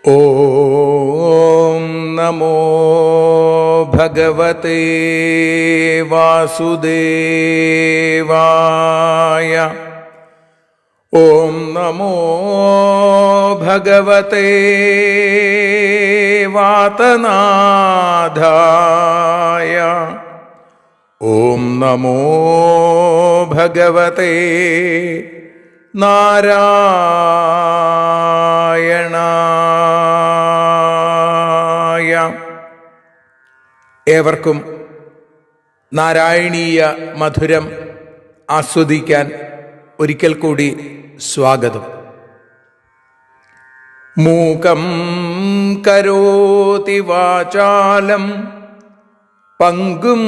ഓം നമോ ഭഗവതേ വാസുദേവായ. ഓം നമോ ഭഗവതേ വാതനാഥായ. ഓം നമോ ഭഗവതേ നാരായണായ. ഏവർക്കും നാരായണീയ മധുരം ആസ്വദിക്കാൻ ഒരിക്കൽ കൂടി സ്വാഗതം. മൂകം കരോതി വാചാലം പങ്കും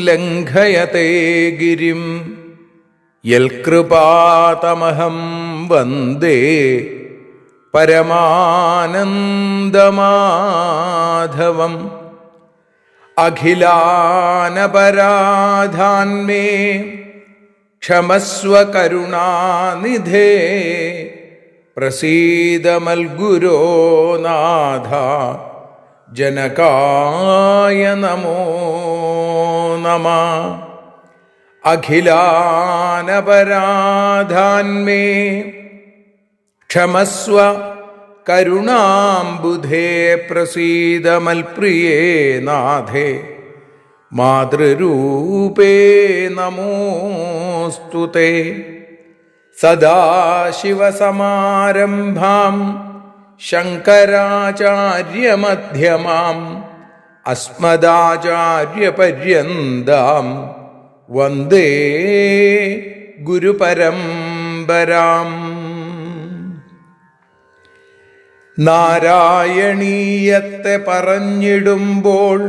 ലംഘയത്തെ ഗിരിം യൽകൃപാതമഹം വന്ദേ പരമാനന്ദമാധവം. അഖിലാനപരാധാന്മേ ക്ഷമസ്വ കരുണാനിധേ പ്രസീദ മൽഗുരോ നാഥ ജനകായ നമോ നമഃ. അഖിലാനപരാധാന്മേ ക്ഷമസ്വ കരുണാംബുധേ പ്രസീദ മൽപ്രിയേ നാഥേ മാതൃരൂപേ നമോസ്തുതേ. സദാശിവസമാരംഭാം ശങ്കരാചാര്യമധ്യമാം അസ്മദാചാര്യപര്യന്താം വന്ദേ ഗുരുപരമ്പരാം. നാരായണീയത്തെ പറഞ്ഞിടുമ്പോൾ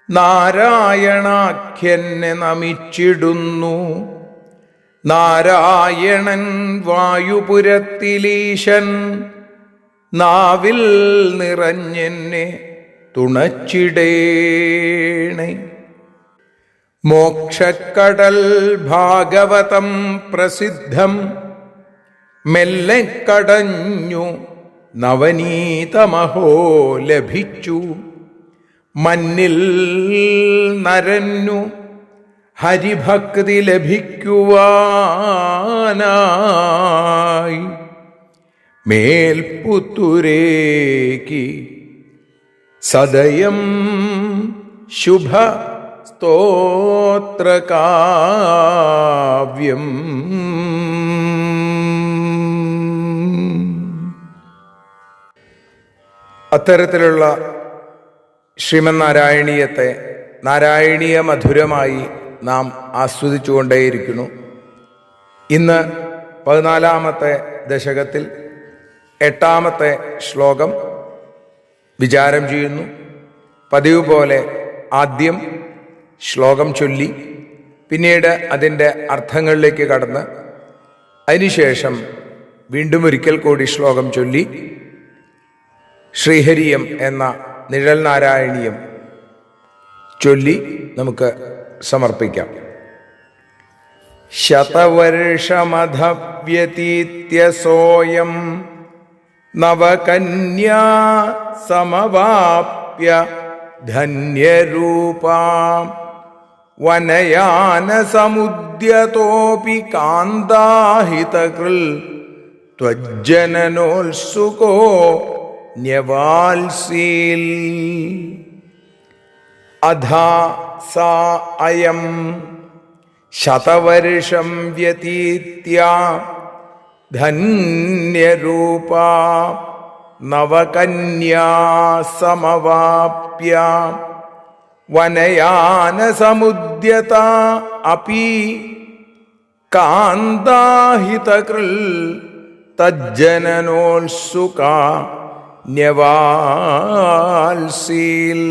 നാരായണാഖ്യനെ നമിച്ചിടുന്നു. നാരായണൻ വായുപുരത്തിലീശൻ നാവിൽ നിറഞ്ഞെന്നെ തുണച്ചിടേണേ. മോക്ഷക്കടൽ ഭാഗവതം പ്രസിദ്ധം മെല്ലെ കടഞ്ഞു നവനീതമഹോ ലഭിച്ചു. മന്നിൽ നരന്നു ഹരിഭക്തി ലഭിക്കുവാനായി മേൽപുത്തുരേക്ക് സദയം ശുഭ സ്തോത്രകാവ്യം. അത്തരത്തിലുള്ള ശ്രീമന്നാരായണീയത്തെ നാരായണീയ മധുരമായി നാം ആസ്വദിച്ചുകൊണ്ടേയിരിക്കുന്നു. ഇന്ന് 14-ാമത്തെ ദശകത്തിൽ 8-ാമത്തെ ശ്ലോകം വിചാരം ചെയ്യുന്നു. പതിവ് പോലെ ആദ്യം ശ്ലോകം ചൊല്ലി പിന്നീട് അതിൻ്റെ അർത്ഥങ്ങളിലേക്ക് കടന്ന് അതിനുശേഷം വീണ്ടും ഒരിക്കൽ കൂടി ശ്ലോകം ചൊല്ലി ശ്രീഹരിയം എന്ന നിഴൽ നാരായണീയം ചൊല്ലി നമുക്ക് സമർപ്പിക്കാം. ശതവർഷമധവ്യതീത്യ സോയം നവകന്യാ സമവാപ്യ ധന്യരൂപാം വനയാനസമുദ്യതോപി കാന്താഹിതകൃൽ ത്വജ്ജനനോത്സുകോ ന്യവാൽസീൽ. അധാ സാ അയം ശതവർഷം വ്യതീത്യ ധന്യരൂപാ നവകന്യാ സമവാപ്യ വനയാനസമുദ്യത അപി കാന്താഹിതകൃൽ തജ്ജനനോത്സുക ന്യവാൽസീൽ.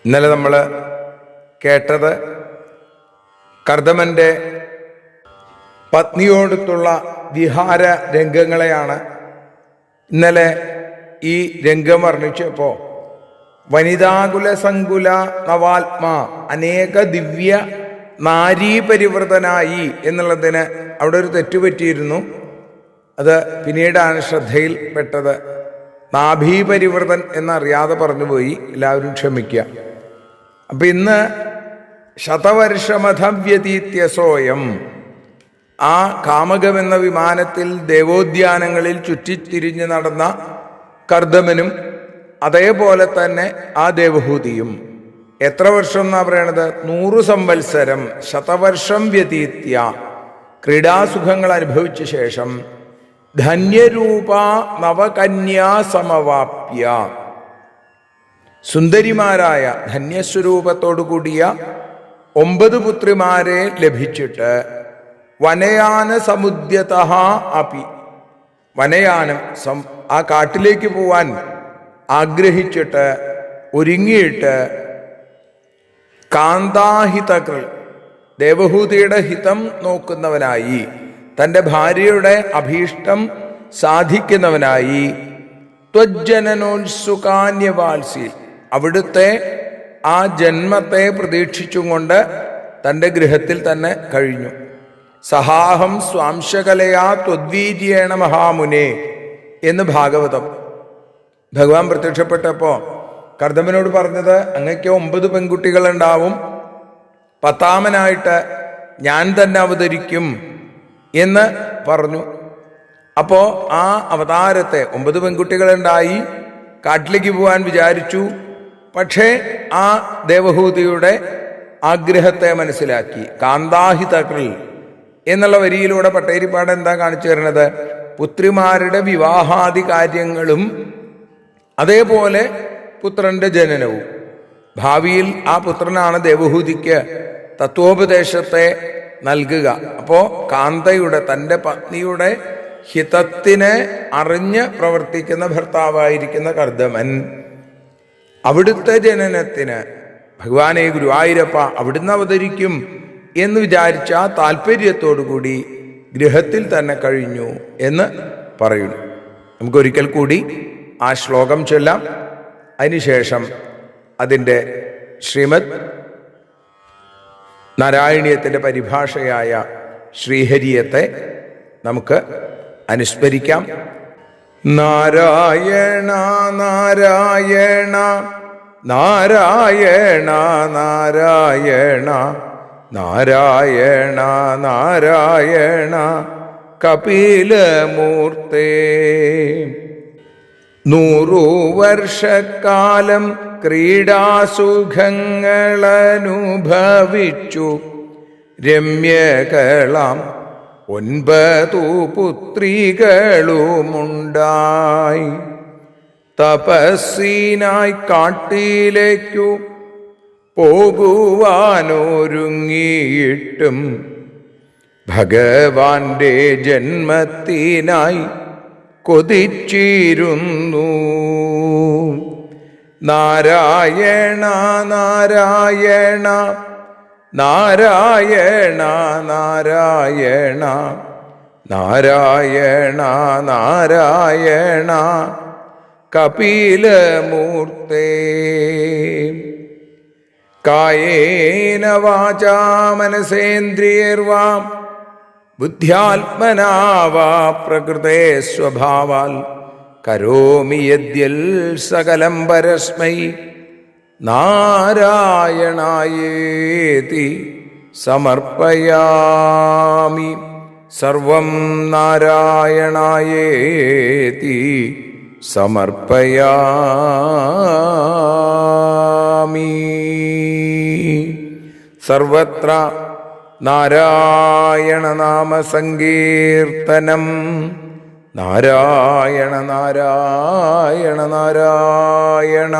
ഇന്നലെ നമ്മൾ കേട്ടത് കർദമന്റെ പത്നിയോടൊത്തുള്ള വിഹാര രംഗങ്ങളെയാണ്. ഇന്നലെ ഈ രംഗം വർണ്ണിച്ചപ്പോൾ വനിതാകുല സങ്കുല നവാത്മാ അനേക ദിവ്യ നാരീപരിവൃതനായി എന്നുള്ളതിന് അവിടെ ഒരു തെറ്റുപറ്റിയിരുന്നു. അത് പിന്നീടാണ് ശ്രദ്ധയിൽപ്പെട്ടത്. നാഭീപരിവൃതൻ എന്നറിയാതെ പറഞ്ഞുപോയി, എല്ലാവരും ക്ഷമിക്കുക. അപ്പം ഇന്ന് ശതവർഷമധവ്യതീത്യസോയം, ആ കാമകമെന്ന വിമാനത്തിൽ ദേവോദ്യാനങ്ങളിൽ ചുറ്റിത്തിരിഞ്ഞ് നടന്ന കർദമനും അതേപോലെ തന്നെ ആ ദേവഹൂതിയും എത്ര വർഷം എന്നാ പറയണത്? 100 സംവത്സരം, ശതവർഷം വ്യതീത്യ, ക്രീഡാസുഖങ്ങൾ അനുഭവിച്ച ശേഷം ധന്യരൂപ നവകന്യാ സമവാപ്യ, സുന്ദരിമാരായ ധന്യസ്വരൂപത്തോടു കൂടിയ 9 പുത്രിമാരെ ലഭിച്ചിട്ട് വനയാന സമുദ്യത അപി, വനയാനം ആ കാട്ടിലേക്ക് പോവാൻ ആഗ്രഹിച്ചിട്ട് ഒരുങ്ങിയിട്ട് കാന്താഹിതകൾ, ദേവഹൂതിയുടെ ഹിതം നോക്കുന്നവനായി, തൻ്റെ ഭാര്യയുടെ അഭീഷ്ടം സാധിക്കുന്നവനായി, ത്വജ്ജനനോത്സുകാന്യവാത്സി, അവിടുത്തെ ആ ജന്മത്തെ പ്രതീക്ഷിച്ചും കൊണ്ട് തൻ്റെ ഗൃഹത്തിൽ തന്നെ കഴിഞ്ഞു. സഹാഹം സ്വാംശകലയാ ത്വദ്വീര്യേണ മഹാമുനെ എന്ന് ഭാഗവതം. ഭഗവാൻ പ്രത്യക്ഷപ്പെട്ടപ്പോൾ കർദമനോട് പറഞ്ഞത്, അങ്ങക്ക് 9 പെൺകുട്ടികളുണ്ടാവും, 10ാമനായിട്ട് ഞാൻ തന്നെ അവതരിക്കും എന്ന് പറഞ്ഞു. അപ്പോൾ ആ അവതാരത്തെ 9 പെൺകുട്ടികളുണ്ടായി, കാട്ടിലേക്ക് പോകാൻ വിചാരിച്ചു. പക്ഷേ ആ ദേവഹൂതിയുടെ ആഗ്രഹത്തെ മനസ്സിലാക്കി. കാന്താഹിതകൾ എന്നുള്ള വരിയിലൂടെ പട്ടേരിപ്പാട് എന്താ കാണിച്ചു തരുന്നത്? പുത്രിമാരുടെ വിവാഹാദി കാര്യങ്ങളും അതേപോലെ പുത്രന്റെ ജനനവും. ഭാവിയിൽ ആ പുത്രനാണ് ദേവഹൂതിക്ക് തത്വോപദേശത്തെ നൽകുക. അപ്പോൾ കാന്തയുടെ, തൻ്റെ പത്നിയുടെ ഹിതത്തിനെ അറിഞ്ഞ് പ്രവർത്തിക്കുന്ന ഭർത്താവായിരിക്കുന്ന കർദമൻ അവിടുത്തെ ജനനത്തിന് ഭഗവാനെ ഗുരുവായൂരപ്പ അവിടുന്ന് അവതരിക്കും എന്ന് വിചാരിച്ച ആ താല്പര്യത്തോടുകൂടി ഗൃഹത്തിൽ തന്നെ കഴിഞ്ഞു എന്ന് പറയുന്നു. നമുക്കൊരിക്കൽ കൂടി ആ ശ്ലോകം ചൊല്ലാം. അതിനുശേഷം അതിൻ്റെ ശ്രീമദ് നാരായണീയത്തിൻ്റെ പരിഭാഷയായ ശ്രീഹരിയത്തെ നമുക്ക് അനുസ്മരിക്കാം. നാരായണ നാരായണ നാരായണ നാരായണ നാരായണ നാരായണ കപിലമൂർത്തേ. 100 വർഷക്കാലം ക്രീഡാസുഖങ്ങളനുഭവിച്ചു രമ്യകളാം 9 പുത്രികളുമുണ്ടായി. തപസ്സിനായി കാട്ടിലേക്കു പോകുവാനൊരുങ്ങിയിട്ടും ഭഗവാന്റെ ജന്മത്തിനായി കൊതിച്ചിരുന്നു. നാരായണ നാരായണ നാരായണ നാരായണ നാരായണ നാരായണ കപിലമൂർത്തേ. കായേന വാചാ മനസേന്ദ്രിയർവാ ബുദ്ധ്യാത്മനാ വാ പ്രകൃതേ സ്വഭാവാൽ കരോമി യദ്യൽ സകലം പരസ്മൈ നാരായണായേതി സമർപ്പയാമി. സർവം നാരായണായേതി സമർപ്പയാമി. സർവത്ര നാരായണ നാമ സങ്കീർത്തനം. നാരായണ നാരായണ നാരായണ.